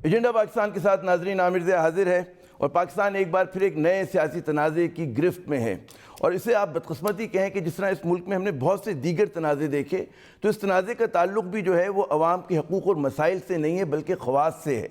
Agenda Pakistan کے ساتھ ناظرین عامر ضیاء حاضر ہے، اور پاکستان ایک بار پھر ایک نئے سیاسی تنازع کی گرفت میں ہے، اور اسے آپ بدقسمتی کہیں کہ جس طرح اس ملک میں ہم نے بہت سے دیگر تنازع دیکھے، تو اس تنازع کا تعلق بھی جو ہے وہ عوام کے حقوق اور مسائل سے نہیں ہے بلکہ خواص سے ہے۔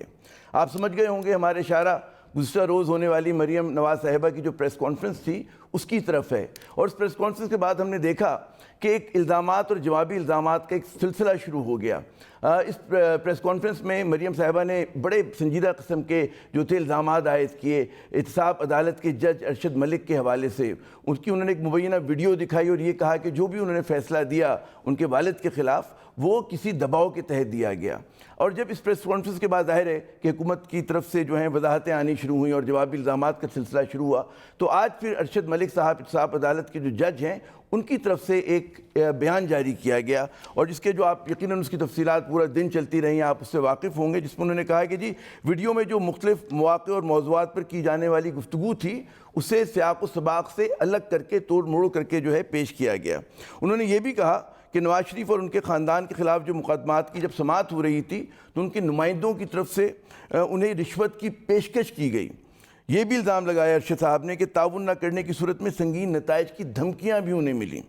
آپ سمجھ گئے ہوں گے ہمارے اشارہ گزشتہ روز ہونے والی مریم نواز صاحبہ کی جو پریس کانفرنس تھی اس کی طرف ہے، اور اس پریس کانفرنس کے بعد ہم نے دیکھا کہ ایک الزامات اور جوابی الزامات کا ایک سلسلہ شروع ہو گیا۔ اس پریس کانفرنس میں مریم صاحبہ نے بڑے سنجیدہ قسم کے جو تھے الزامات عائد کیے احتساب عدالت کے جج ارشد ملک کے حوالے سے۔ انہوں نے ایک مبینہ ویڈیو دکھائی اور یہ کہا کہ جو بھی انہوں نے فیصلہ دیا ان کے والد کے خلاف وہ کسی دباؤ کے تحت دیا گیا۔ اور جب اس پریس کانفرنس کے بعد ظاہر ہے کہ حکومت کی طرف سے جو ہیں وضاحتیں آنی شروع ہوئیں اور جوابی الزامات کا سلسلہ شروع ہوا، تو آج پھر ارشد ملک صاحب احتساب عدالت کے جو جج ہیں ان کی طرف سے ایک بیان جاری کیا گیا، اور جس کے جو آپ یقیناً اس کی تفصیلات پورا دن چلتی رہیں، آپ اس سے واقف ہوں گے، جس میں انہوں نے کہا کہ جی ویڈیو میں جو مختلف مواقع اور موضوعات پر کی جانے والی گفتگو تھی اسے سیاق و سباق سے الگ کر کے توڑ موڑ کر کے جو ہے پیش کیا گیا۔ انہوں نے یہ بھی کہا کہ نواز شریف اور ان کے خاندان کے خلاف جو مقدمات کی جب سماعت ہو رہی تھی تو ان کے نمائندوں کی طرف سے انہیں رشوت کی پیشکش کی گئی۔ یہ بھی الزام لگایا ارشد صاحب نے کہ تعاون نہ کرنے کی صورت میں سنگین نتائج کی دھمکیاں بھی انہیں ملیں۔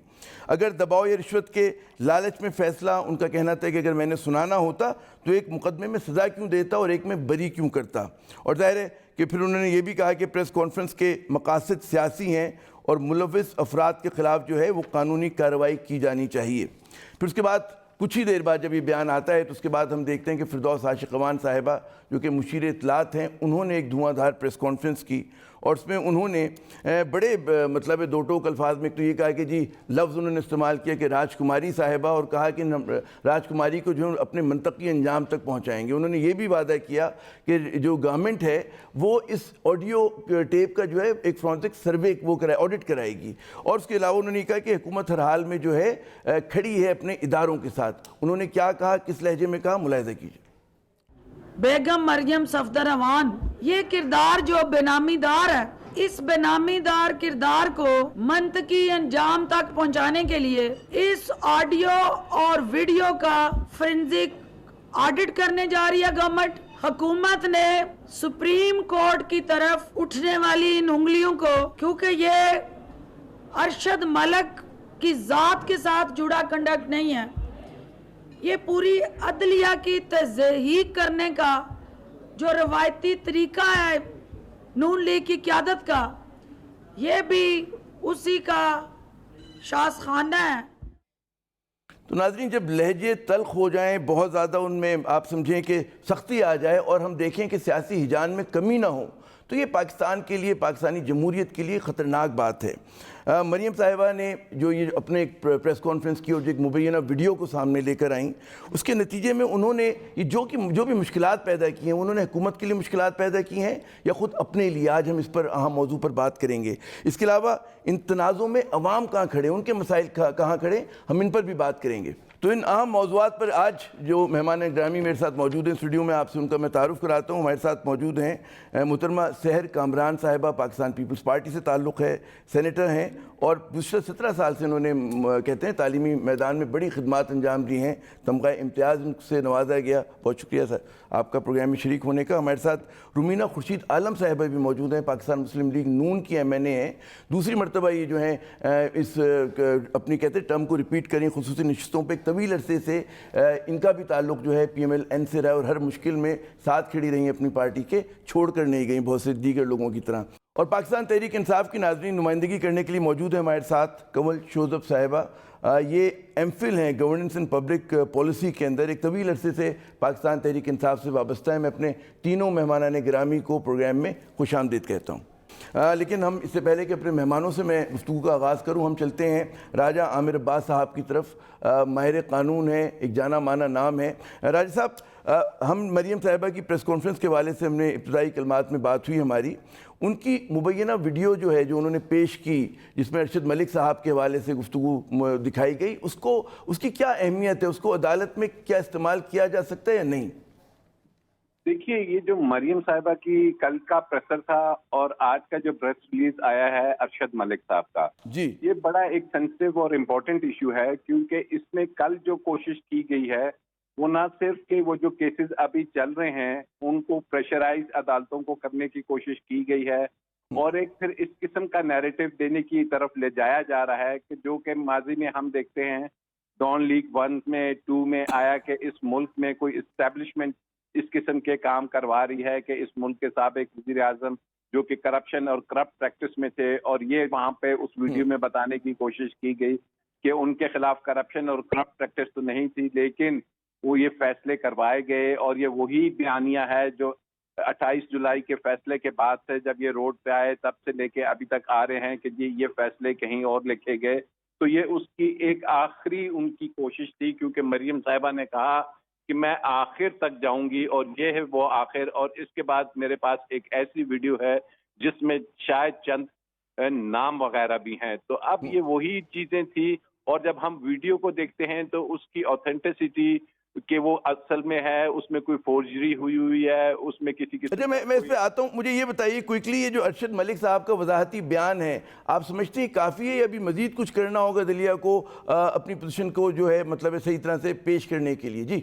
اگر دباؤ یا رشوت کے لالچ میں فیصلہ، ان کا کہنا تھا کہ اگر میں نے سنانا ہوتا تو ایک مقدمے میں سزا کیوں دیتا اور ایک میں بری کیوں کرتا۔ اور ظاہر ہے کہ پھر انہوں نے یہ بھی کہا کہ پریس کانفرنس کے مقاصد سیاسی ہیں اور ملوث افراد کے خلاف جو ہے وہ قانونی کارروائی کی جانی چاہیے۔ پھر اس کے بعد کچھ ہی دیر بعد جب یہ بیان آتا ہے تو اس کے بعد ہم دیکھتے ہیں کہ فردوس عاشقوان صاحبہ جو کہ مشیر اطلاعات ہیں، انہوں نے ایک دھواں دھار پریس کانفرنس کی، اور اس میں انہوں نے بڑے مطلب دو ٹوک الفاظ میں تو یہ کہا کہ جی لفظ انہوں نے استعمال کیا کہ راج کماری صاحبہ، اور کہا کہ راج کماری کو جو اپنے منطقی انجام تک پہنچائیں گے۔ انہوں نے یہ بھی وعدہ کیا کہ جو گورنمنٹ ہے وہ اس آڈیو ٹیپ کا جو ہے ایک فورنسک سروے وہ آڈٹ کرائے گی، اور اس کے علاوہ انہوں نے کہا کہ حکومت ہر حال میں جو ہے کھڑی ہے اپنے اداروں کے ساتھ۔ انہوں نے کیا کہا، کس لہجے میں کہا، ملاحظہ کیجیے۔ بیگم مریم صفدر امان، یہ کردار جو بینامی دار ہے، اس بینامی دار کردار کو منطقی انجام تک پہنچانے کے لیے اس آڈیو اور ویڈیو کا فورنزک آڈٹ کرنے جا رہی ہے گورنمنٹ۔ حکومت نے سپریم کورٹ کی طرف اٹھنے والی ان انگلیوں کو، کیونکہ یہ ارشد ملک کی ذات کے ساتھ جڑا کنڈکٹ نہیں ہے، یہ پوری عدلیہ کی تضحیق کرنے کا جو روایتی طریقہ ہے نون لیگ کی قیادت کا، یہ بھی اسی کا شاذ خانہ ہے۔ تو ناظرین، جب لہجے تلخ ہو جائیں، بہت زیادہ ان میں آپ سمجھیں کہ سختی آ جائے اور ہم دیکھیں کہ سیاسی ہجان میں کمی نہ ہو، تو یہ پاکستان کے لیے، پاکستانی جمہوریت کے لیے خطرناک بات ہے۔ مریم صاحبہ نے جو یہ اپنے پریس کانفرنس کی اور جو ایک مبینہ ویڈیو کو سامنے لے کر آئیں، اس کے نتیجے میں انہوں نے یہ جو بھی مشکلات پیدا کی ہیں، انہوں نے حکومت کے لیے مشکلات پیدا کی ہیں یا خود اپنے لیے؟ آج ہم اس پر اہم موضوع پر بات کریں گے۔ اس کے علاوہ ان تنازعوں میں عوام کہاں کھڑے، ان کے مسائل کہاں کھڑے، ہم ان پر بھی بات کریں گے۔ تو ان اہم موضوعات پر آج جو مہمان گرامی میرے ساتھ موجود ہیں اسٹوڈیو میں، آپ سے ان کا میں تعارف کراتا ہوں۔ ہمارے ساتھ موجود ہیں محترمہ سحر کامران صاحبہ، پاکستان پیپلز پارٹی سے تعلق ہے، سینیٹر ہیں، اور گزشتہ 17 سال سے انہوں نے کہتے ہیں تعلیمی میدان میں بڑی خدمات انجام دی ہیں، تمغہ امتیاز ان سے نوازا گیا۔ بہت شکریہ سر آپ کا پروگرام میں شریک ہونے کا۔ ہمارے ساتھ رومینہ خورشید عالم صاحبہ بھی موجود ہیں، پاکستان مسلم لیگ نون کی ایم این اے ہیں، دوسری مرتبہ یہ جو ہیں اس اپنی کہتے ہیں ٹرم کو ریپیٹ کریں، خصوصی نشستوں پہ ایک طویل عرصے سے ان کا بھی تعلق جو ہے پی ایم ایل این سے رہا، اور ہر مشکل میں ساتھ کھڑی رہی ہیں اپنی پارٹی کے، چھوڑ کر نہیں گئیں بہت سے دیگر لوگوں کی طرح۔ اور پاکستان تحریک انصاف کی ناظرین نمائندگی کرنے کے لیے موجود ہے ہمارے ساتھ کنول شوذب صاحبہ، یہ ایم فل ہیں گورننس اینڈ پبلک پالیسی کے اندر، ایک طویل عرصے سے پاکستان تحریک انصاف سے وابستہ ہیں۔ میں اپنے تینوں مہمانان گرامی کو پروگرام میں خوش آمدید کہتا ہوں۔ لیکن ہم اس سے پہلے کہ اپنے مہمانوں سے میں گفتگو کا آغاز کروں، ہم چلتے ہیں راجہ عامر عباس صاحب کی طرف۔ ماہر قانون ہیں، ایک جانا مانا نام ہے۔ راجہ صاحب، ہم مریم صاحبہ کی پریس کانفرنس کے حوالے سے ہم نے ابتدائی کلمات میں بات ہوئی ہماری، ان کی مبینہ ویڈیو جو ہے جو انہوں نے پیش کی، جس میں ارشد ملک صاحب کے حوالے سے گفتگو دکھائی گئی، اس کی کیا اہمیت ہے؟ اس کو عدالت میں کیا استعمال کیا جا سکتا ہے یا نہیں؟ دیکھیے، یہ جو مریم صاحبہ کی کل کا پریسر تھا اور آج کا جو پریس ریلیز آیا ہے ارشد ملک صاحب کا، جی، یہ بڑا ایک سینسٹیو اور امپورٹنٹ ایشو ہے، کیونکہ اس میں کل جو کوشش کی گئی ہے وہ نہ صرف کہ وہ جو کیسز ابھی چل رہے ہیں ان کو پریشرائز عدالتوں کو کرنے کی کوشش کی گئی ہے، اور ایک پھر اس قسم کا نیریٹو دینے کی طرف لے جایا جا رہا ہے کہ جو کہ ماضی میں ہم دیکھتے ہیں ڈان لیگ 1 میں 2 میں آیا کہ اس ملک میں کوئی اسٹیبلشمنٹ اس قسم کے کام کروا رہی ہے کہ اس ملک کے سابق وزیر اعظم جو کہ کرپشن اور کرپٹ پریکٹس میں تھے، اور یہ وہاں پہ اس ویڈیو میں بتانے کی کوشش کی گئی کہ ان کے خلاف کرپشن اور کرپٹ پریکٹس تو نہیں تھی، لیکن وہ یہ فیصلے کروائے گئے، اور یہ وہی بیانیہ ہے جو 28 جولائی کے فیصلے کے بعد سے جب یہ روڈ پہ آئے تب سے لے کے ابھی تک آ رہے ہیں کہ یہ فیصلے کہیں اور لکھے گئے. تو یہ اس کی ایک آخری ان کی کوشش تھی، کیونکہ مریم صاحبہ نے کہا کہ میں آخر تک جاؤں گی، اور یہ ہے وہ آخر. اور اس کے بعد میرے پاس ایک ایسی ویڈیو ہے جس میں شاید چند نام وغیرہ بھی ہیں. تو اب یہ وہی چیزیں تھی، اور جب ہم ویڈیو کو دیکھتے ہیں تو اس کی اوتھینٹسٹی کہ وہ اصل میں ہے، اس میں کوئی فورجری ہوئی ہے، اس میں کسی اچھا میں اس پہ آتا ہوں. مجھے یہ بتائیے کوئکلی، یہ جو ارشد ملک صاحب کا وضاحتی بیان ہے، آپ سمجھتے ہیں کافی ہے یا ابھی مزید کچھ کرنا ہوگا دلیہ کو اپنی پوزیشن کو جو ہے مطلب صحیح طرح سے پیش کرنے کے لیے؟ جی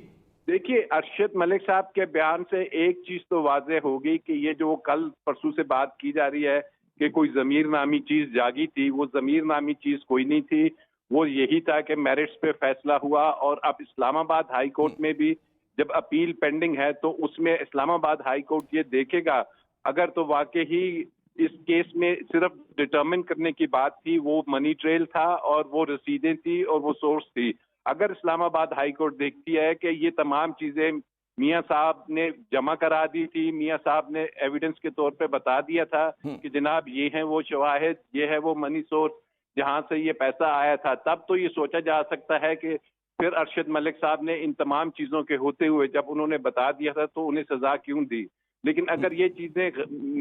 دیکھیے، ارشد ملک صاحب کے بیان سے ایک چیز تو واضح ہوگی کہ یہ جو کل پرسوں سے بات کی جا رہی ہے کہ کوئی ضمیر نامی چیز جاگی تھی، وہ ضمیر نامی چیز کوئی نہیں تھی. وہ یہی تھا کہ میرٹس پہ فیصلہ ہوا، اور اب اسلام آباد ہائی کورٹ میں بھی جب اپیل پینڈنگ ہے تو اس میں اسلام آباد ہائی کورٹ یہ دیکھے گا اگر تو واقعی اس کیس میں صرف ڈٹرمن کرنے کی بات تھی، وہ منی ٹریل تھا اور وہ رسیدیں تھی اور وہ سورس تھی. اگر اسلام آباد ہائی کورٹ دیکھتی ہے کہ یہ تمام چیزیں میاں صاحب نے جمع کرا دی تھی، میاں صاحب نے ایویڈنس کے طور پہ بتا دیا تھا کہ جناب یہ ہیں وہ شواہد، یہ ہے وہ منی سورس جہاں سے یہ پیسہ آیا تھا، تب تو یہ سوچا جا سکتا ہے کہ پھر ارشد ملک صاحب نے ان تمام چیزوں کے ہوتے ہوئے جب انہوں نے بتا دیا تھا تو انہیں سزا کیوں دی. لیکن اگر یہ چیزیں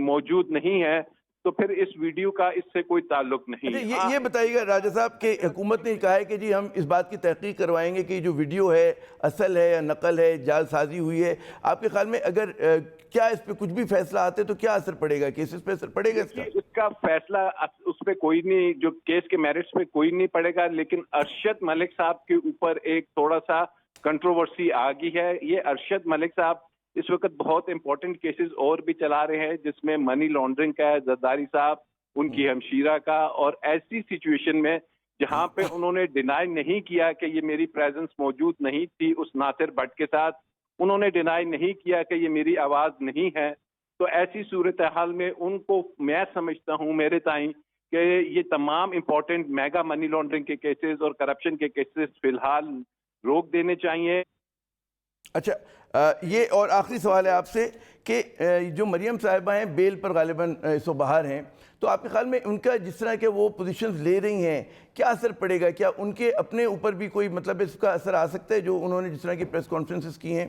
موجود نہیں ہیں تو پھر اس ویڈیو کا اس سے کوئی تعلق نہیں. یہ بتائیے گا راجہ صاحب کہ حکومت نے کہا ہے کہ جی ہم اس بات کی تحقیق کروائیں گے کہ جو ویڈیو ہے اصل ہے یا نقل ہے، جعل سازی ہوئی ہے. آپ کے خیال میں اگر کیا اس پہ کچھ بھی فیصلہ آتے تو کیا اثر پڑے گا؟ کیسز پہ اثر پڑے گا اس کا؟ اس کا فیصلہ اس پہ کوئی نہیں، جو کیس کے میرٹس پہ کوئی نہیں پڑے گا، لیکن ارشد ملک صاحب کے اوپر ایک تھوڑا سا کنٹروورسی آ گئی ہے. یہ ارشد ملک صاحب اس وقت بہت امپورٹنٹ کیسز اور بھی چلا رہے ہیں، جس میں منی لانڈرنگ کا ہے، زرداری صاحب ان کی ہمشیرہ کا، اور ایسی سچویشن میں جہاں پہ انہوں نے ڈینائی نہیں کیا کہ یہ میری پریزنس موجود نہیں تھی اس ناصر بٹ کے ساتھ، انہوں نے ڈینائی نہیں کیا کہ یہ میری آواز نہیں ہے. تو ایسی صورتحال میں ان کو میں سمجھتا ہوں میرے تائیں کہ یہ تمام امپورٹنٹ میگا منی لانڈرنگ کے کیسز اور کرپشن کے کیسز فی الحال روک دینے چاہیے. اچھا یہ اور آخری سوال ہے آپ سے کہ جو مریم صاحبہ ہیں بیل پر غالباً اس و باہر ہیں، تو آپ کے خیال میں ان کا جس طرح کہ وہ پوزیشنز لے رہی ہیں کیا اثر پڑے گا؟ کیا ان کے اپنے اوپر بھی کوئی مطلب اس کا اثر آ سکتا ہے جو انہوں نے جس طرح کی پریس کانفرنسز کی ہیں؟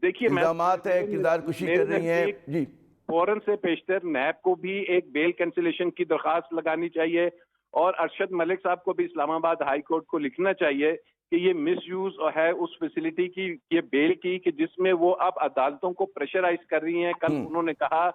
دیکھیے الزامات ہے، کردار کشی کر رہی ہیں. جی فوراً سے پیشتر نیب کو بھی ایک بیل کینسلیشن کی درخواست لگانی چاہیے، اور ارشد ملک صاحب کو بھی اسلام آباد ہائی کورٹ کو لکھنا چاہیے کہ یہ مس یوز ہے اس فیسلٹی کی، یہ بیل کی، کہ جس میں وہ اب عدالتوں کو پریشرائز کر رہی ہیں. کل انہوں نے کہا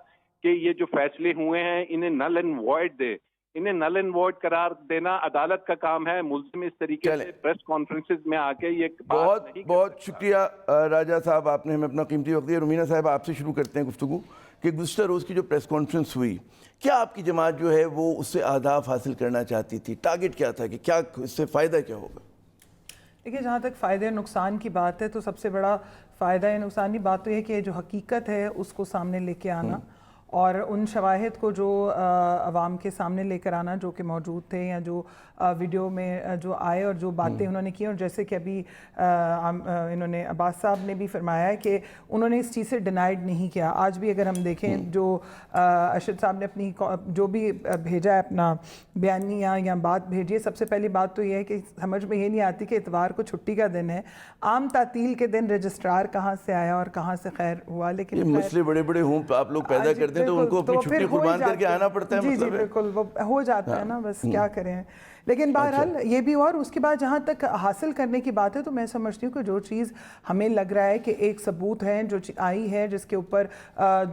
کہ یہ جو فیصلے ہوئے ہیں انہیں نل اینڈ وائڈ دے. انہیں نل اینڈ وائڈ قرار دینا عدالت کا کام ہے. ملزم اس طریقے سے پریس کانفرنسز میں آ کے یہ بہت بہت شکریہ راجہ صاحب، آپ نے ہمیں اپنا قیمتی وقت دیا. رومینہ صاحب آپ سے شروع کرتے ہیں گفتگو کہ گزشتہ روز کی جو پریس کانفرنس ہوئی، کیا آپ کی جماعت جو ہے وہ اس سے اہداف حاصل کرنا چاہتی تھی؟ ٹارگٹ کیا تھا کہ کیا اس سے فائدہ کیا ہوگا؟ دیکھیے، جہاں تک فائدہ نقصان کی بات ہے تو سب سے بڑا فائدہ نقصان کی بات تو یہ کہ جو حقیقت ہے اس کو سامنے لے کے آنا، اور ان شواہد کو جو عوام کے سامنے لے کر آنا جو کہ موجود تھے یا جو ویڈیو میں جو آئے اور جو باتیں انہوں نے کی. اور جیسے کہ ابھی انہوں نے عباس صاحب نے بھی فرمایا ہے کہ انہوں نے اس چیز سے ڈینائڈ نہیں کیا. آج بھی اگر ہم دیکھیں جو ارشد صاحب نے اپنی جو بھی بھیجا ہے اپنا بیانیہ یا بات بھیجی ہے، سب سے پہلی بات تو یہ ہے کہ سمجھ میں یہ نہیں آتی کہ اتوار کو چھٹی کا دن ہے، عام تعطیل کے دن رجسٹرار کہاں سے آیا اور کہاں سے خیر ہوا. لیکن یہ مسئلے بڑے بڑے ہوں آپ لوگ پیدا کرتے ہیں تو ان کو اپنی چھٹی قربان کر کے آنا پڑتا ہے. جی بالکل وہ ہو جاتا ہے نا، بس کیا کریں. لیکن بہرحال یہ بھی اور اس کے بعد جہاں تک حاصل کرنے کی بات ہے تو میں سمجھتی ہوں کہ جو چیز ہمیں لگ رہا ہے کہ ایک ثبوت ہے جو آئی ہے جس کے اوپر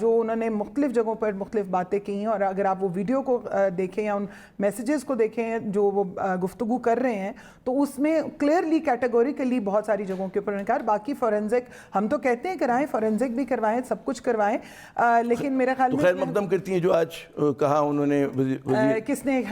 جو انہوں نے مختلف جگہوں پر مختلف باتیں کی ہیں، اور اگر آپ وہ ویڈیو کو دیکھیں یا ان میسیجز کو دیکھیں جو وہ گفتگو کر رہے ہیں تو اس میں کلیئرلی کیٹیگوریکلی بہت ساری جگہوں کے اوپر انکار. باقی فورینزک ہم تو کہتے ہیں کرائیں، فورینزک بھی کروائیں، سب کچھ کروائیں، لیکن میرے خیال میں خیر مقدم کرتی ہیں جو آج کہا انہوں نے کس نے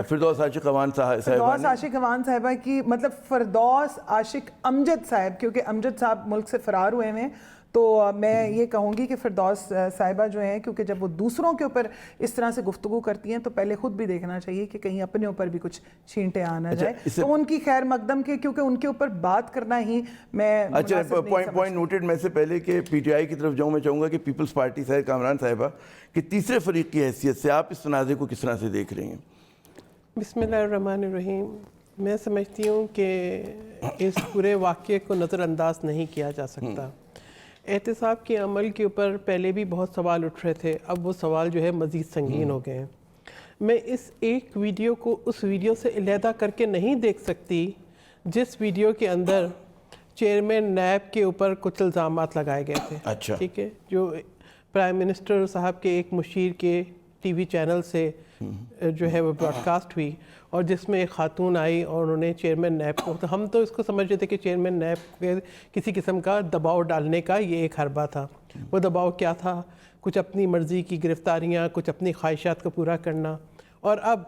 فردوس عاشق اوان فردوس عاشق اوان صاحبہ کی، مطلب فردوس عاشق امجد صاحب، کیونکہ امجد صاحب ملک سے فرار ہوئے ہیں، تو میں یہ کہوں گی کہ فردوس صاحبہ جو ہیں کیونکہ جب وہ دوسروں کے اوپر اس طرح سے گفتگو کرتی ہیں تو پہلے خود بھی دیکھنا چاہیے کہ کہیں اپنے اوپر بھی کچھ چھینٹے آنا جائے. تو ان کی خیر مقدم کے کیونکہ ان کے اوپر بات کرنا ہی میں اچھا پوائنٹ نوٹڈ. میں سے پہلے کہ پی ٹی آئی کی طرف جاؤں، میں چاہوں گا کہ پیپلز پارٹی سے کامران صاحبہ کہ تیسرے فریق کی حیثیت سے آپ اس تنازع کو کس طرح سے دیکھ رہے ہیں؟ بسم اللہ الرحمن الرحیم. میں سمجھتی ہوں کہ اس پورے واقعے کو نظر انداز نہیں کیا جا سکتا. احتساب کے عمل کے اوپر پہلے بھی بہت سوال اٹھ رہے تھے، اب وہ سوال جو ہے مزید سنگین ہو گئے ہیں. میں اس ایک ویڈیو کو اس ویڈیو سے علیحدہ کر کے نہیں دیکھ سکتی جس ویڈیو کے اندر چیئرمین نیب کے اوپر کچھ الزامات لگائے گئے تھے. اچھا ٹھیک ہے، جو پرائم منسٹر صاحب کے ایک مشیر کے ٹی وی چینل سے جو ہے وہ براڈ کاسٹ ہوئی، اور جس میں ایک خاتون آئی اور انہوں نے چیئرمین نیب کو، ہم تو اس کو سمجھ رہے تھے کہ چیئرمین نیب کے کسی قسم کا دباؤ ڈالنے کا یہ ایک حربہ تھا. وہ دباؤ کیا تھا؟ کچھ اپنی مرضی کی گرفتاریاں، کچھ اپنی خواہشات کو پورا کرنا. اور اب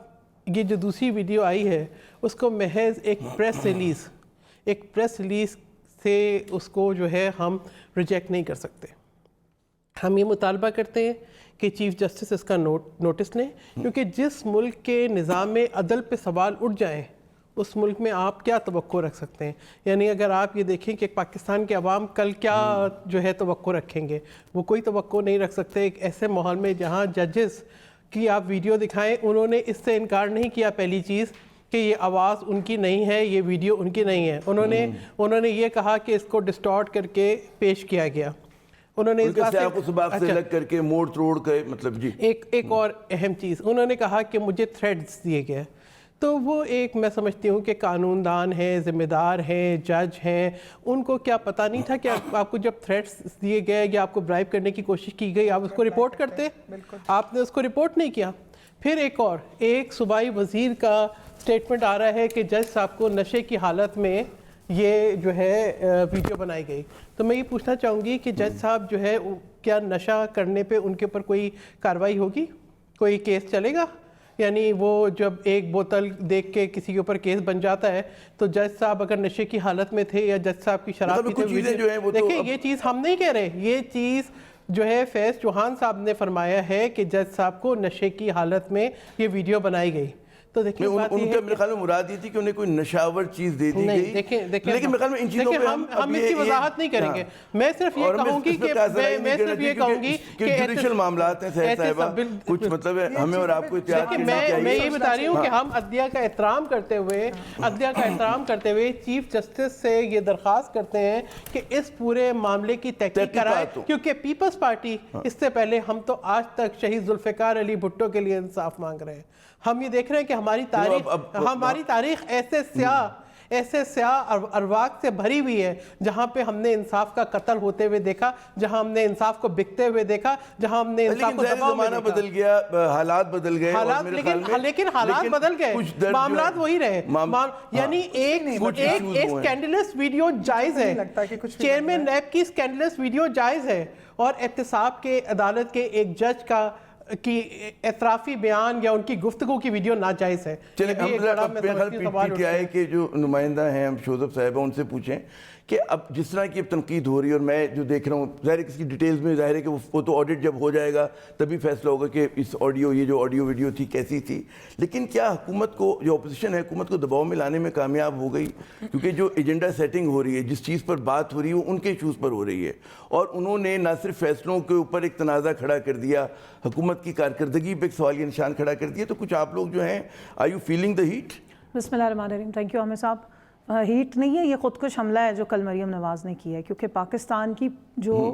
یہ جو دوسری ویڈیو آئی ہے اس کو محض ایک پریس ریلیز سے اس کو جو ہے ہم ریجیکٹ نہیں کر سکتے. ہم یہ مطالبہ کرتے ہیں کہ چیف جسٹس اس کا نوٹس لیں، کیونکہ جس ملک کے نظام عدل پہ سوال اٹھ جائیں اس ملک میں آپ کیا توقع رکھ سکتے ہیں؟ یعنی اگر آپ یہ دیکھیں کہ پاکستان کے عوام کل کیا جو ہے توقع رکھیں گے، وہ کوئی توقع نہیں رکھ سکتے ایک ایسے ماحول میں جہاں ججز کی آپ ویڈیو دکھائیں، انہوں نے اس سے انکار نہیں کیا پہلی چیز کہ یہ آواز ان کی نہیں ہے، یہ ویڈیو ان کی نہیں ہے. انہوں نے یہ کہا کہ اس کو ڈسٹارٹ کر کے پیش کیا گیا. انہوں نے لگ کر کے موڑ توڑ کے مطلب جی ایک اور اہم چیز انہوں نے کہا کہ مجھے تھریٹس دیے گئے. تو وہ ایک میں سمجھتی ہوں کہ قانون دان ہیں، ذمہ دار ہیں، جج ہیں، ان کو کیا پتہ نہیں تھا کہ آپ کو جب تھریٹس دیے گئے یا آپ کو برائب کرنے کی کوشش کی گئی آپ اس کو رپورٹ کرتے؟ آپ نے اس کو رپورٹ نہیں کیا. پھر ایک صوبائی وزیر کا سٹیٹمنٹ آ رہا ہے کہ جج صاحب کو نشے کی حالت میں یہ جو ہے ویڈیو بنائی گئی. تو میں یہ پوچھنا چاہوں گی کہ جج صاحب جو ہے کیا نشہ کرنے پہ ان کے اوپر کوئی کارروائی ہوگی، کوئی کیس چلے گا؟ یعنی وہ جب ایک بوتل دیکھ کے کسی کے اوپر کیس بن جاتا ہے تو جج صاحب اگر نشے کی حالت میں تھے یا جج صاحب کی شراب پیتے ہوئے، دیکھیں یہ چیز ہم نہیں کہہ رہے، یہ چیز جو ہے فیض چوہان صاحب نے فرمایا ہے کہ جج صاحب کو نشے کی حالت میں یہ ویڈیو بنائی گئی. تو دیکھیں ان کا میرے خیال میں مراد یہ تھی کہ انہیں کوئی نشاور چیز دے دی گئی. لیکن میرے خیال میں ان چیزوں پہ ہم اس کی وضاحت نہیں کریں گے. میں صرف یہ کہوں گی کہ جوڈیشل معاملات ہیں صاحبہ، کچھ مطلب ہے ہمیں اور آپ کو احتیاط کرنا چاہیے. میں یہ بتا رہی ہوں کہ ہم عدلیہ کا احترام کرتے ہوئے چیف جسٹس سے یہ درخواست کرتے ہیں کہ اس پورے معاملے کی تحقیق کرائے، کیونکہ پیپلز پارٹی اس سے پہلے ہم تو آج تک شہید ذوالفقار علی بھٹو کے لیے انصاف مانگ رہے ہیں. ہم یہ دیکھ رہے ہیں کہ ہماری تاریخ ایسے سیاہ ارواق سے بھری ہوئی ہے جہاں پہ ہم نے انصاف کا قتل ہوتے ہوئے دیکھا، جہاں ہم نے انصاف کو بکتے ہوئے دیکھا، جہاں ہم نے انصاف کو دباؤ میں دیکھا. بدل گیا، حالات بدل گئے، لیکن حالات بدل گئے، معاملات وہی رہے. یعنی ایک اسکینڈلس ویڈیو جائز ہے، چیئرمین نیب کی اسکینڈلس ویڈیو جائز ہے، اور احتساب کے عدالت کے ایک جج کا کی اعترافی بیان یا ان کی گفتگو کی ویڈیو ناجائز ہے. چلیں ہم پی ٹی آئی کے جو نمائندہ ہیں ہم شوذب صاحبہ ان سے پوچھیں کہ اب جس طرح کی اب تنقید ہو رہی ہے، اور میں جو دیکھ رہا ہوں ظاہر ہے کس کی ڈیٹیلز میں ظاہر ہے کہ وہ تو آڈٹ جب ہو جائے گا تبھی فیصلہ ہوگا کہ اس یہ جو آڈیو ویڈیو تھی کیسی تھی. لیکن کیا حکومت کو، جو اپوزیشن ہے، حکومت کو دباؤ میں لانے میں کامیاب ہو گئی؟ کیونکہ جو ایجنڈا سیٹنگ ہو رہی ہے، جس چیز پر بات ہو رہی ہے وہ ان کے ایشوز پر ہو رہی ہے، اور انہوں نے نہ صرف فیصلوں کے اوپر ایک تنازع کھڑا کر دیا، حکومت کی کارکردگی پہ ایک سوالیہ نشان کھڑا کر دیا. تو کچھ آپ لوگ جو ہیں are you feeling the heat? بسم اللہ الرحمن الرحیم. تھینک یو عامر صاحب. ہیٹ نہیں ہے، یہ خودکش حملہ ہے جو کل مریم نواز نے کیا ہے، کیونکہ پاکستان کی جو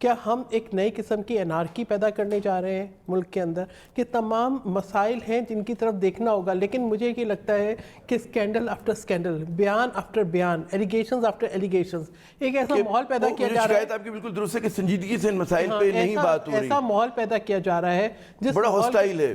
کیا ہم ایک نئی قسم کی انارکی پیدا کرنے جا رہے ہیں ملک کے اندر؟ کہ تمام مسائل ہیں جن کی طرف دیکھنا ہوگا، لیکن مجھے یہ لگتا ہے کہ اسکینڈل آفٹر اسکینڈل، بیان آفٹر بیان، ایلیگیشنز آفٹر ایلیگیشنز، ایک ایسا ماحول پیدا کیا جا رہا ہے. شکایت آپ کی بالکل درست ہے کہ سنجیدگی سے ان مسائل پہ نہیں بات ہو رہی. ایسا ماحول پیدا کیا جا رہا ہے بڑا ہاسٹائل ہے.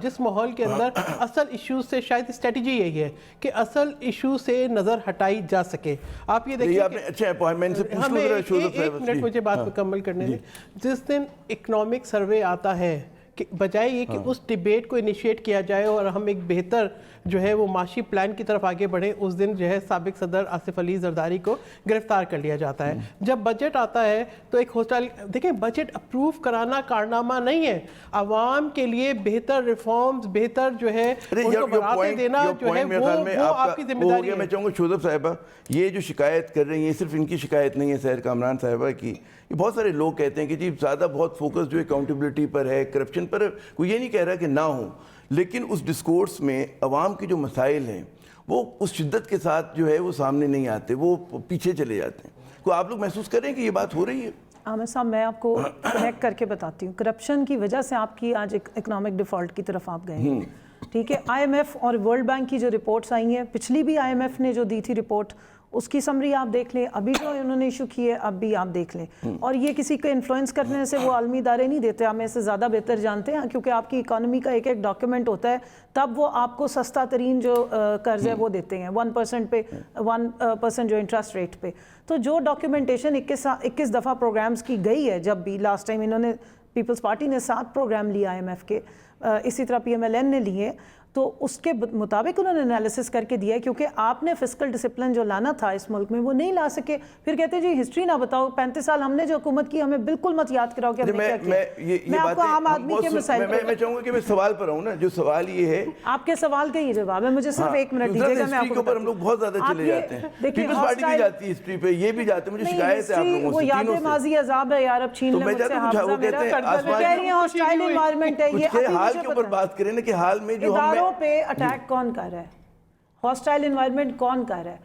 جس ماحول کے اندر اصل ایشوز سے، شاید اسٹریٹجی یہی ہے کہ اصل ایشو سے نظر ہٹائی جا سکے. آپ یہ دیکھیں، اچھا اپوائنٹمنٹ سے پوچھ لو ذرا شوزف صاحب. ایک منٹ مجھے بات مکمل کرنے دیں. جس دن اکنامک سروے آتا ہے، کہ بجائے یہ کہ اس ڈیبیٹ کو انیشیٹ کیا جائے اور ہم ایک بہتر جو ہے وہ معاشی پلان کی طرف آگے بڑھیں، اس دن جو ہے سابق صدر آصف علی زرداری کو گرفتار کر لیا جاتا ہے. جب بجٹ آتا ہے تو ایک ہوسٹائل، دیکھیں بجٹ اپروو کرانا کارنامہ نہیں ہے، عوام کے لیے بہتر ریفارمز، بہتر جو ہے ان کو بڑھاتے دینا جو ہے وہ آپ کی ذمہ داری ہے. میں چاہوں گا شوزف صاحبہ، یہ جو شکایت کر رہی ہیں صرف ان کی شکایت نہیں ہے سحر کامران صاحبہ کی، یہ بہت سارے لوگ کہتے ہیں کہ جی زیادہ بہت فوکس جو ہے اکاؤنٹیبلٹی پر ہے، کرپشن پر ہے. کوئی یہ نہیں کہہ رہا کہ نہ ہوں، لیکن اس ڈسکورس میں عوام کے جو مسائل ہیں وہ اس شدت کے ساتھ جو ہے وہ سامنے نہیں آتے، وہ پیچھے چلے جاتے ہیں. کوئی آپ لوگ محسوس کریں کہ یہ بات ہو رہی ہے؟ عامر صاحب، میں آپ کو کنیکٹ کر کے بتاتی ہوں. کرپشن کی وجہ سے آپ کی آج اکنامک ڈیفالٹ کی طرف آپ گئے ہیں. ٹھیک ہے، آئی ایم ایف اور ورلڈ بینک کی جو رپورٹس آئی ہیں، پچھلی بھی آئی ایم ایف نے جو دی تھی رپورٹ، اس کی سمری آپ دیکھ لیں، ابھی جو انہوں نے ایشو کی ہے اب بھی آپ دیکھ لیں. اور یہ کسی کو انفلوئنس کرنے سے وہ عالمی ادارے نہیں دیتے، آپ میں سے زیادہ بہتر جانتے ہیں، کیونکہ آپ کی اکانومی کا ایک ایک ڈاکیومنٹ ہوتا ہے، تب وہ آپ کو سستا ترین جو قرض ہے وہ دیتے ہیں 1% پہ، 1% جو انٹرسٹ ریٹ پہ. تو جو ڈاکیومنٹیشن 21 دفعہ پروگرامز کی گئی ہے، جب بھی لاسٹ ٹائم انہوں نے پیپلز پارٹی نے 7 پروگرام لیے آئی ایم ایف کے، اسی طرح پی ایم ایل این نے لیے، تو اس کے مطابق انہوں نے انالیسس کر کے دیا ہے. کیونکہ آپ نے فسکل ڈسپلن جو لانا تھا اس ملک میں وہ نہیں لا سکے. پھر کہتے ہیں جی ہسٹری نہ بتاؤ، 35 سال ہم نے جو حکومت کی ہمیں بالکل مت یاد کراؤ کہ ہم نے کیا کیا. میں آپ کو عام آدمی کے مسائل میں چاہوں گا کہ میں سوال پر آؤں نا. جو سوال یہ ہے، آپ کے سوال کا یہ جواب ہے. مجھے صرف 1 منٹ دیجیے گا. میں آپ کو ہم لوگ بہت زیادہ چلے جاتے ہیں، پیپلز پارٹی بھی جاتی ہے ہسٹری پہ، یہ بھی جاتے ہیں. مجھے شکایت ہے آپ لوگوں سے، وہ یاد ماضی عذاب ہے یار، اب چھین لیں مجھ سے حافظہ میرا. کہہ رہی ہیں ہاسٹائل انوائرمنٹ ہے. یہ حال کے اوپر بات کریں نا کہ حال میں جو اداروں پہ اٹیک کون کر رہا ہے، ہاسٹائل انوائرمنٹ کون کر رہا ہے.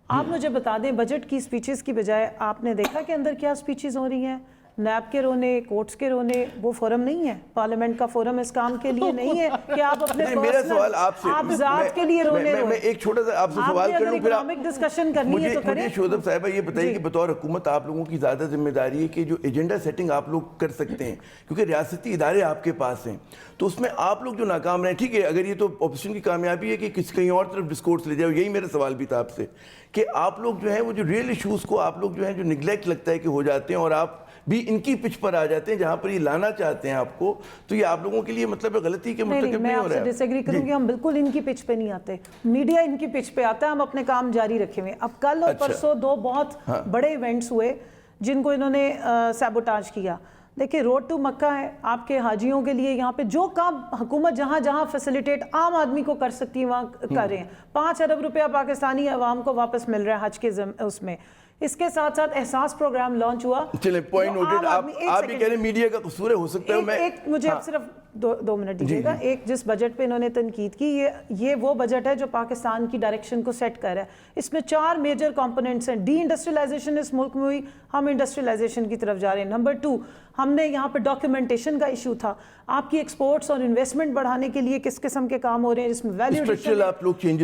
آپ مجھے بتا دیں، بجٹ کی سپیچز کی بجائے آپ نے دیکھا کہ اندر کیا سپیچز ہو رہی ہیں؟ نیب کے رونے، کورٹس کے رونے. وہ فورم نہیں ہے، پارلیمنٹ کا فورم اس کام کے لیے نہیں ہے کہ آپ اپنے میرا سوال آپ سے، آپ ذات کے لیے رونے میں ایک چھوٹا سا آپ سے سوال کروں، پھر اکنامک ڈسکشن کرنی ہے تو کریں. مجھے شوزف صاحبہ یہ بتائیے کہ بطور حکومت آپ لوگوں کی زیادہ ذمہ داری ہے کہ جو ایجنڈا سیٹنگ آپ لوگ کر سکتے ہیں، کیونکہ ریاستی ادارے آپ کے پاس ہیں، تو اس میں آپ لوگ جو ناکام رہے. ٹھیک ہے، اگر یہ تو اپوزیشن کی کامیابی ہے کہ کہیں اور طرف ڈسکورس لے جاؤ. یہی میرا سوال بھی تھا آپ سے کہ آپ لوگ جو ہیں وہ جو ریئل ایشوز کو آپ لوگ جو ہیں جو نگلیکٹ لگتا ہے کہ ہو جاتے ہیں، اور آپ بھی ان کی پچ پر آ جاتے ہیں جہاں پر یہ لانا چاہتے ہیں آپ کو، تو یہ آپ لوگوں کے لیے مطلب غلطی کے مرتکب نہیں ہو رہا ہے. میں آپ سے ڈس ایگری کروں گی. ہم بالکل ان کی پچ پہ نہیں آتے، میڈیا ان کی پچ پہ آتا ہے. ہم اپنے کام جاری رکھے ہوئے. اب کل اور پرسوں 2 بہت بڑے ایونٹس ہوئے جن کو انہوں نے سیبوٹاج کیا. دیکھیں، روڈ ٹو مکہ ہے آپ کے حاجیوں کے لیے. یہاں پہ جو کام حکومت جہاں جہاں فیسیلیٹیٹ عام آدمی کو کر سکتی ہے وہاں کر رہے ہیں. 5 ارب روپیہ پاکستانی عوام کو واپس مل رہا ہے حج کے اس میں. اس کے ساتھ ساتھ احساس پروگرام لانچ ہوا. چلیں، پوائنٹ نوٹڈ. آپ بھی کہہ رہے ہیں میڈیا کا قصور ہے، ہو سکتا ہے. مجھے اب صرف 2 منٹ دیجیے گا. ایک جس بجٹ پہ انہوں نے تنقید کی، یہ وہ بجٹ ہے جو پاکستان کی ڈائریکشن کو سیٹ کر رہا ہے. اس میں 4 میجر کمپوننٹس ہیں. ڈی انڈسٹریلائزیشن اس ملک میں ہوئی، ہم انڈسٹریلائزیشن کی طرف جا رہے ہیں. نمبر 2، ہم نے یہاں پہ ڈاکیومنٹیشن کا ایشو تھا. آپ کی ایکسپورٹس اور انویسٹمنٹ بڑھانے کے لیے کس قسم کے کام ہو رہے ہیں جس میں ویلیو ایڈیشن.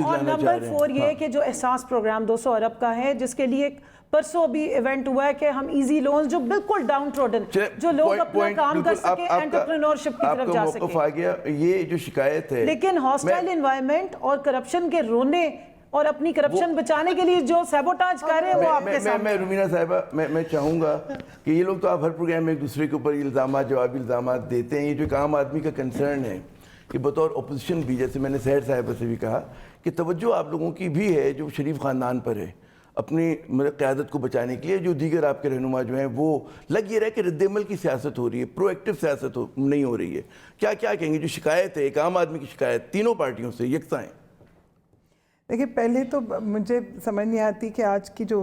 اور نمبر 4 یہ ہے کہ جو احساس پروگرام 200 ارب کا ہے، جس کے لیے پرسوں بھی ایونٹ ہوا ہے کہ ہم ایزی لونز جو بالکل ڈاؤن ٹروڈن، جو لوگ اپنا کام کر سکیں، انٹرپرینورشپ کی طرف جا سکیں. آ گیا یہ جو شکایت ہے. لیکن ہاسٹائل انوائرمنٹ اور کرپشن کے رونے اور اپنی کرپشن بچانے کے لیے جو سیبوٹاج کر رہے ہیں وہ آپ کے سامنے. میں رومینہ صاحبہ، میں چاہوں گا کہ یہ لوگ تو آپ ہر پروگرام میں ایک دوسرے کے اوپر الزامات، جوابی الزامات دیتے ہیں. یہ جو ایک عام آدمی کا کنسرن ہے کہ بطور اپوزیشن بھی، جیسے میں نے سحر صاحبہ سے بھی کہا کہ توجہ آپ لوگوں کی بھی ہے جو شریف خاندان پر ہے، اپنی قیادت کو بچانے کے لیے. جو دیگر آپ کے رہنما جو ہیں وہ لگ یہ رہا ہے کہ رد عمل کی سیاست ہو رہی ہے، پرو ایکٹیو سیاست نہیں ہو رہی ہے. کیا کہیں گے جو شکایت ہے ایک عام آدمی کی شکایت تینوں پارٹیوں سے یکساں ہے؟ دیکھیں، پہلے تو مجھے سمجھ نہیں آتی کہ آج کی جو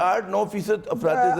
8-9%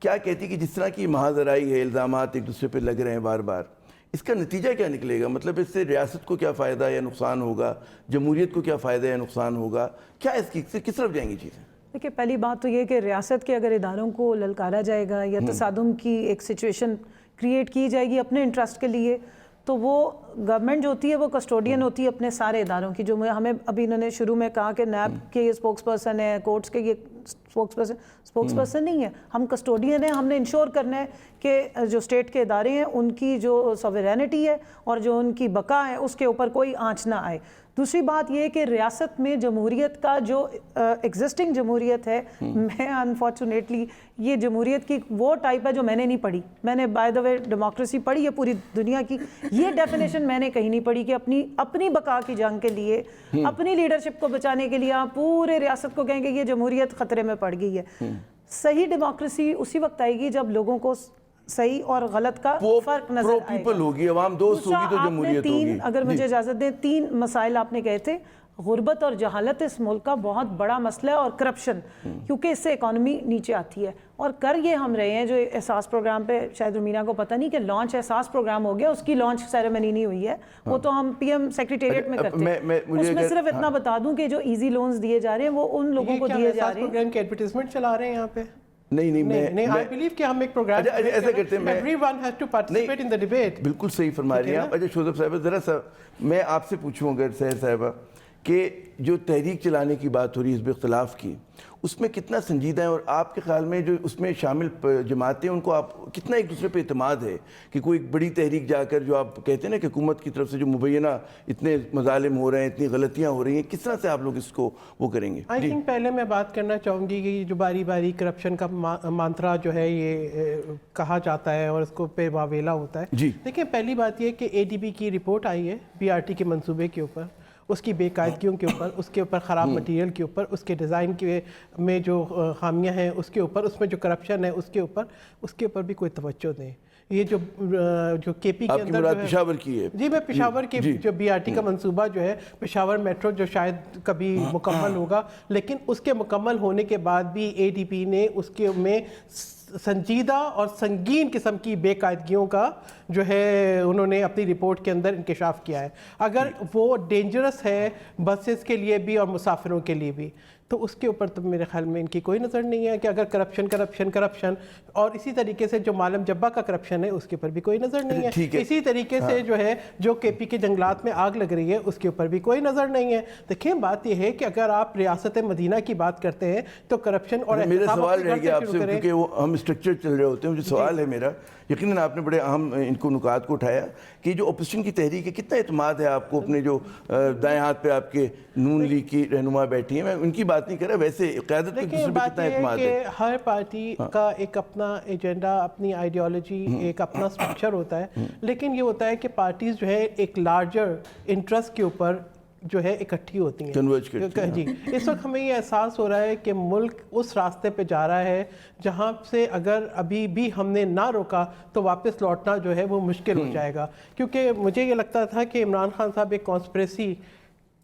کیا کہتی کہ جس طرح کی مہاجرائی ہے، الزامات ایک دوسرے پہ لگ رہے ہیں بار بار، اس کا نتیجہ کیا نکلے گا؟ مطلب اس سے ریاست کو کیا فائدہ یا نقصان ہوگا، جمہوریت کو کیا فائدہ یا نقصان ہوگا، کیا اس کی کس طرف جائیں گی چیزیں؟ دیکھیے پہلی بات تو یہ کہ ریاست کے اگر اداروں کو للکارا جائے گا یا تصادم کی ایک سچویشن کریٹ کی جائے گی اپنے انٹرسٹ کے لیے، تو وہ گورنمنٹ جو ہوتی ہے وہ کسٹوڈین ہوتی ہے اپنے سارے اداروں کی. جو ہمیں ابھی انہوں نے شروع میں کہا کہ نیب کے یہ اسپوکس پرسن ہے، کورٹس کے یہ اسپوکس پرسن نہیں ہے، ہم کسٹوڈین ہیں. ہم نے انشور کرنا ہے کہ جو اسٹیٹ کے ادارے ہیں ان کی جو سوورینٹی ہے اور جو ان کی بقا ہے اس کے اوپر کوئی آنچ نہ آئے. دوسری بات یہ کہ ریاست میں جمہوریت کا جو ایگزسٹنگ جمہوریت ہے، میں انفارچونیٹلی یہ جمہوریت کی وہ ٹائپ ہے جو میں نے نہیں پڑھی. میں نے بائی دا وے ڈیموکریسی پڑھی ہے پوری دنیا کی، یہ ڈیفینیشن میں نے کہیں نہیں پڑھی کہ اپنی بقا کی جنگ کے لیے، اپنی لیڈرشپ کو بچانے کے لیے آپ پورے ریاست کو کہیں کہ یہ جمہوریت خطرے میں پڑ گئی ہے. صحیح ڈیموکریسی اسی وقت آئے گی جب لوگوں کو صحیح اور غلط کا فرق نظر آئے گا. پیپل ہوگی، عوام دوست ہوگی تو جمہوریت ہوگی. اگر مجھے اجازت دیں، 3 مسائل آپ نے کہے تھے. غربت اور جہالت اس ملک کا بہت بڑا مسئلہ ہے، اور کرپشن، کیونکہ اس سے اکانومی نیچے آتی ہے. اور کر یہ ہم رہے ہیں جو احساس پروگرام پہ شاید رومینہ کو پتہ نہیں کہ لانچ احساس پروگرام ہو گیا، اس کی لانچ سیریمنی نہیں ہوئی ہے، وہ تو ہم پی ایم سیکریٹریٹ میں کرتے ہیں. اس میں صرف اتنا بتا دوں کہ جو ایزی لونز دیے جا رہے ہیں وہ ان لوگوں کو دیے جا رہے ہیں. پروگرام کی ایڈورٹائزمنٹ چلا رہے ہیں یہاں پہ. نہیں I believe کہ ہم ایک پروگرام ایسا کرتے ہیں. everyone has to participate in the debate. بالکل صحیح فرما رہی ہیں آپ. اچھا شوذب صاحبہ، ذرا سا میں آپ سے پوچھوں اگر سحر صاحبہ کہ جو تحریک چلانے کی بات ہو رہی ہے حزب اختلاف کی، اس میں کتنا سنجیدہ ہے، اور آپ کے خیال میں جو اس میں شامل جماعتیں ان کو آپ کتنا ایک دوسرے پہ اعتماد ہے کہ کوئی بڑی تحریک جا کر جو آپ کہتے ہیں نا کہ حکومت کی طرف سے جو مبینہ اتنے مظالم ہو رہے ہیں، اتنی غلطیاں ہو رہی ہیں، کس طرح سے آپ لوگ اس کو وہ کریں گے؟ آئی تھنک پہلے میں بات کرنا چاہوں گی کہ جو باری باری کرپشن کا مانترا جو ہے یہ کہا جاتا ہے اور اس کو پہ واویلا ہوتا ہے. دیکھیں پہلی بات یہ کہ اے ڈی بی کی رپورٹ آئی ہے بی آر ٹی کے منصوبے کے اوپر، اس کی بے قاعدگیوں کے اوپر، اس کے اوپر خراب مٹیریل کے اوپر، اس کے ڈیزائن میں جو خامیاں ہیں اس کے اوپر، اس میں جو کرپشن ہے اس کے اوپر بھی کوئی توجہ نہیں. یہ جو کے پی کے اندر پشاور کی ہے، جی میں پشاور کے جو بی آر ٹی کا منصوبہ جو ہے پشاور میٹرو جو شاید کبھی مکمل ہوگا، لیکن اس کے مکمل ہونے کے بعد بھی اے ڈی پی نے اس کے میں سنجیدہ اور سنگین قسم کی بے قاعدگیوں کا جو ہے انہوں نے اپنی رپورٹ کے اندر انکشاف کیا ہے. اگر وہ ڈینجرس ہے بسز کے لیے بھی اور مسافروں کے لیے بھی، تو اس کے اوپر تو میرے خیال میں ان کی کوئی نظر نہیں ہے کہ اگر کرپشن اور اسی طریقے سے جو معلم جبہ کا کرپشن ہے اس کے اوپر بھی کوئی نظر نہیں ہے. اسی طریقے سے جو ہے جو کے پی کے جنگلات میں آگ لگ رہی ہے اس کے اوپر بھی کوئی نظر نہیں ہے. دیکھیں بات یہ ہے کہ اگر آپ ریاست مدینہ کی بات کرتے ہیں تو کرپشن اور میرا سوال رہ گیا آپ سے، کیونکہ وہ ہم اسٹرکچر چل رہے ہوتے ہیں، مجھے سوال ہے میرا، یقیناً آپ نے بڑے اہم ان کو نکات کو اٹھایا کہ جو اپوزیشن کی تحریک ہے کتنا اعتماد ہے آپ کو اپنے جو دائیں ہاتھ پہ آپ کے نون لیگ کی رہنما بیٹھی ہیں، میں ان کی بات نہیں کر رہا، ویسے قیادت کو دوسرے پہ کتنا اعتماد ہے؟ کہ ہر پارٹی کا ایک اپنا ایجنڈا، اپنی آئیڈیالوجی، ایک اپنا اسٹرکچر ہوتا ہے، لیکن یہ ہوتا ہے کہ پارٹیز جو ہے ایک لارجر انٹرسٹ کے اوپر جو ہے اکٹھی ہوتی ہیں. جی اس وقت ہمیں یہ احساس ہو رہا ہے کہ ملک اس راستے پہ جا رہا ہے جہاں سے اگر ابھی بھی ہم نے نہ روکا تو واپس لوٹنا جو ہے وہ مشکل ہو جائے گا. کیونکہ مجھے یہ لگتا تھا کہ عمران خان صاحب ایک کانسپریسی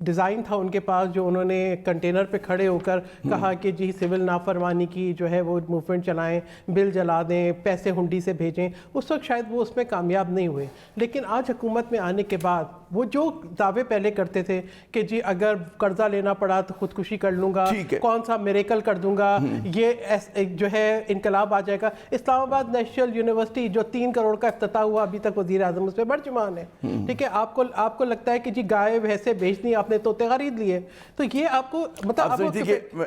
ڈیزائن تھا ان کے پاس، جو انہوں نے کنٹینر پہ کھڑے ہو کر کہا کہ جی سول نافرمانی کی جو ہے وہ موومنٹ چلائیں، بل جلا دیں، پیسے ہنڈی سے بھیجیں. اس وقت شاید وہ اس میں کامیاب نہیں ہوئے، لیکن آج حکومت میں آنے کے بعد وہ جو دعوے پہلے کرتے تھے کہ جی اگر قرضہ لینا پڑا تو خودکشی کر لوں گا، کون سا میریکل کر دوں گا، یہ جو ہے انقلاب آ جائے گا. اسلام آباد نیشنل یونیورسٹی جو 3 کروڑ کا افتتاح ہوا، ابھی تک وزیر اعظم اس پہ برجمان ہے. ٹھیک ہے، آپ کو لگتا ہے کہ جی گائے بھینسیں بیچنی، آپ نے طوطے خرید لیے. تو یہ آپ کو مطلب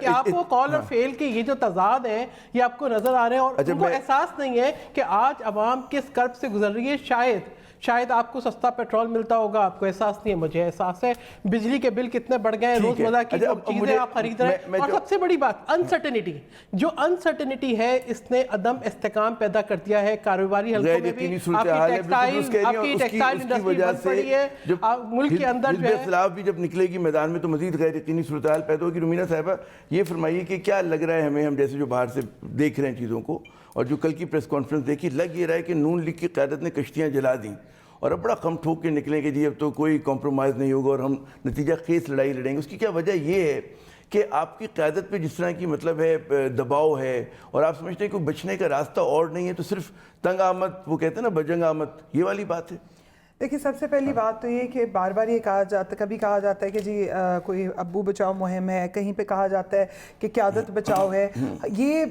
آپ کو کال اور فیل کے یہ جو تضاد ہیں یہ آپ کو نظر آ رہے ہیں، اور ان کو احساس نہیں ہے کہ آج عوام کس کرب سے گزر رہی ہے. شاید آپ کو سستا پیٹرول ملتا ہوگا، آپ کو احساس نہیں ہے، مجھے احساس ہے. بجلی کے بل کتنے بڑھ گئے ہیں، روزمرہ کی چیزیں آپ خرید رہے ہیں. اور سب سے بڑی بات انسرٹنٹی، جو انسرٹنٹی ہے اس نے عدم استحکام پیدا کر دیا ہے کاروباری حلقوں میں بھی. آپ کی ٹیکسٹائل انڈسٹری بند پڑی ہے ملک کے اندر جو ہے. اختلاف بھی جب نکلے گی میدان میں تو مزید غیر یقینی صورتحال پیدا ہوگی. رومینہ صاحبہ یہ فرمائیے کہ کیا لگ رہا ہے ہم جیسے جو باہر سے دیکھ رہے ہیں چیزوں کو، اور جو کل کی پریس کانفرنس دیکھی، لگ یہ رہا ہے کہ نون لیگ کی قیادت نے کشتیاں جلا دیں اور اب بڑا خم ٹھوک کے نکلیں کہ جی اب تو کوئی کمپرومائز نہیں ہوگا اور ہم نتیجہ خیز لڑائی لڑیں گے. اس کی کیا وجہ یہ ہے کہ آپ کی قیادت پہ جس طرح کی مطلب ہے دباؤ ہے اور آپ سمجھتے ہیں کہ بچنے کا راستہ اور نہیں ہے، تو صرف تنگ آمد، وہ کہتے ہیں نا بجنگ آمد، یہ والی بات ہے؟ دیکھیے سب سے پہلی بات تو یہ کہ بار بار یہ کہا جاتا ہے، کبھی کہا جاتا ہے کہ جی کوئی ابو بچاؤ مہم ہے، کہیں پہ کہا جاتا ہے کہ قیادت بچاؤ ہے. یہ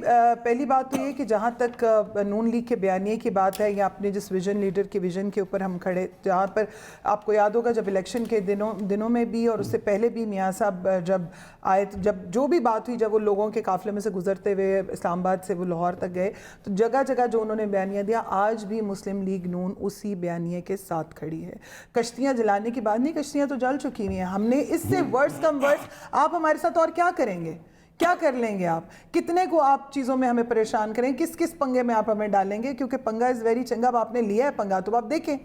پہلی بات تو یہ کہ جہاں تک نون لیگ کے بیانیے کی بات ہے یا اپنے جس ویژن لیڈر کے ویژن کے اوپر ہم کھڑے، جہاں پر آپ کو یاد ہوگا جب الیکشن کے دنوں میں بھی اور اس سے پہلے بھی میاں صاحب جب آئے، جب جو بھی بات ہوئی، جب وہ لوگوں کے قافلے میں سے گزرتے ہوئے اسلام آباد سے وہ لاہور تک گئے، تو جگہ جگہ جو انہوں نے بیانیہ دیا، آج بھی مسلم لیگ نون اسی بیانیے کے ساتھ کھڑی ہے. کشتیاں جلانے کی بات نہیں، کشتیاں تو جل چکی ہوئی ہیں. ہم نے اس سے ورس کم ورس آپ ہمارے ساتھ اور کیا کریں گے؟ کیا کر لیں گے آپ؟ کتنے کو آپ چیزوں میں ہمیں پریشان کریں؟ کس پنگے میں آپ ہمیں ڈالیں گے؟ کیونکہ پنگا از ویری چنگا. اب آپ نے لیا ہے پنگا تو آپ دیکھیں،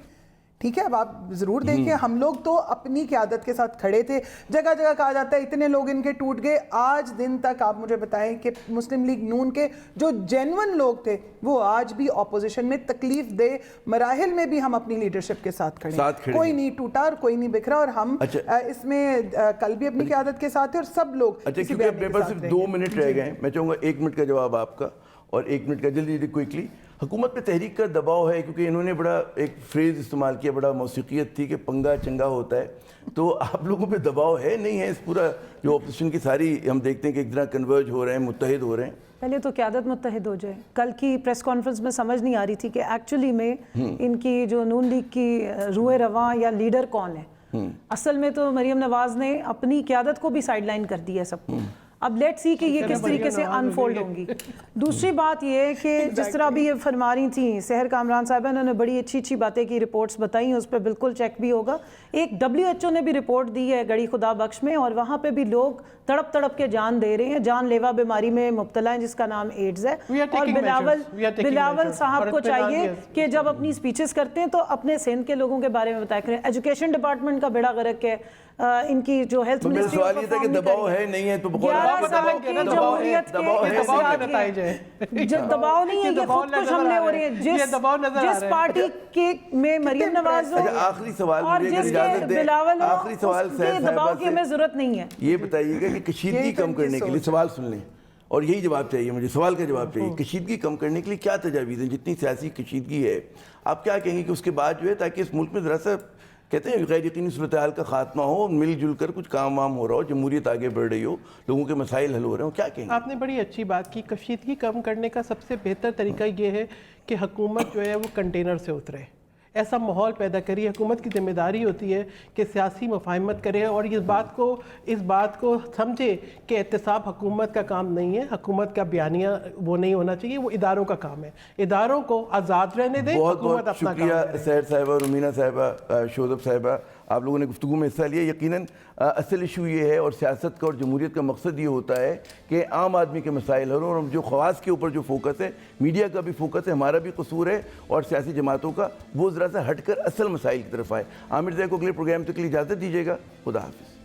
ٹھیک ہے، اب آپ ضرور دیکھیں. ہم لوگ تو اپنی قیادت کے ساتھ کھڑے تھے. جگہ جگہ کہا جاتا ہے اتنے لوگ ان کے ٹوٹ گئے. آج دن تک آپ مجھے بتائیں کہ مسلم لیگ نون کے جو جینون لوگ تھے وہ آج بھی اپوزیشن میں تکلیف دہ مراحل میں بھی ہم اپنی لیڈرشپ کے ساتھ کھڑے ہیں. کوئی نہیں ٹوٹا اور کوئی نہیں بکھرا، اور ہم اس میں کل بھی اپنی قیادت کے ساتھ تھے اور سب لوگ. اچھا، کیونکہ اپنے پاس صرف 2 منٹ رہ گئے ہیں، میں چاہوں گا 1 منٹ کا جواب آپ کا اور 1 منٹ کا جلدی کوئکلی. حکومت پہ تحریک کا دباؤ ہے کیونکہ انہوں نے بڑا ایک فریز استعمال کیا، بڑا موسیقیت تھی کہ پنگا چنگا ہوتا ہے. تو آپ لوگوں پہ دباؤ ہے نہیں ہے؟ اس پورا جو اپوزیشن کی ساری ہم دیکھتے ہیں کہ ایک طرح کنورج ہو رہے ہیں، متحد ہو رہے ہیں. پہلے تو قیادت متحد ہو جائے. کل کی پریس کانفرنس میں سمجھ نہیں آ رہی تھی کہ ایکچولی میں ان کی جو نون لیگ کی روح رواں یا لیڈر کون ہے. اصل میں تو مریم نواز نے اپنی قیادت کو بھی سائیڈ لائن کر دی ہے سب کو. اب لیٹ سی کہ یہ کس طریقے سے انفولڈ ہوں گی. دوسری بات یہ ہے کہ جس طرح بھی یہ فرما رہی تھیں سحر کامران صاحبہ، انہوں نے بڑی اچھی باتیں کی، رپورٹس بتائیں، اس پہ بالکل چیک بھی ہوگا. ایک WHO نے بھی رپورٹ دی ہے گڑی خدا بخش میں، اور وہاں پہ بھی لوگ تڑپ کے جان دے رہے ہیں. جان لیوا بیماری میں مبتلا ہیں جس کا نام ایڈز ہے. اور بلاول صاحب کو چاہیے کہ جب اپنی سپیچز کرتے ہیں تو اپنے سندھ کے لوگوں کے بارے میں بتایا کریں. ایجوکیشن ڈپارٹمنٹ کا بیڑا غرق ہے. ان کی جو ہیلتھ منسٹری سوال یہ تھا کہ دباؤ ہے نہیں ہے تو 11 سال کی جمہوریت کے جو دباؤ نہیں ہے، یہ خود کش حملے ہو رہے ہیں. جس پارٹی کے میں مریم نواز ہو آخری سوال اور جس کے بلاول ہو، آخری سوال اس کے دباؤ کی ہمیں ضرورت نہیں ہے. یہ بتائیے گا کہ کشیدگی کم کرنے کے لیے، سوال سن لیں اور یہی جواب چاہیے مجھے، سوال کا جواب چاہیے. کشیدگی کم کرنے کے لیے کیا تجاویز ہیں؟ جتنی سیاسی کشیدگی ہے آپ کیا کہیں گے کہ اس کے بعد جو ہے تاکہ اس ملک میں ذرا سا کہتے ہیں غیر یقینی صورتحال کا خاتمہ ہو، مل جل کر کچھ کام وام ہو رہا ہو، جمہوریت آگے بڑھ رہی ہو، لوگوں کے مسائل حل ہو رہے ہوں، کیا کہیں گے؟ آپ نے بڑی اچھی بات کی. کشیدگی کم کرنے کا سب سے بہتر طریقہ یہ ہے کہ حکومت جو ہے وہ کنٹینر سے اترے، ایسا ماحول پیدا کری. حکومت کی ذمہ داری ہوتی ہے کہ سیاسی مفاہمت کرے اور اس بات کو سمجھے کہ احتساب حکومت کا کام نہیں ہے، حکومت کا بیانیہ وہ نہیں ہونا چاہیے، وہ اداروں کا کام ہے. اداروں کو آزاد رہنے دیں، حکومت اپنا کام شکریہ کرے. سحر صاحبہ، رومینہ صاحبہ، شوذب صاحبہ، آپ لوگوں نے گفتگو میں حصہ لیا. یقیناً اصل ایشو یہ ہے اور سیاست کا اور جمہوریت کا مقصد یہ ہوتا ہے کہ عام آدمی کے مسائل حل ہوں، اور جو خواص کے اوپر جو فوکس ہے، میڈیا کا بھی فوکس ہے، ہمارا بھی قصور ہے اور سیاسی جماعتوں کا، وہ ذرا سا ہٹ کر اصل مسائل کی طرف آئے. عامر زئی کو اگلے پروگرام تک کے لیے اجازت دیجیے گا. خدا حافظ.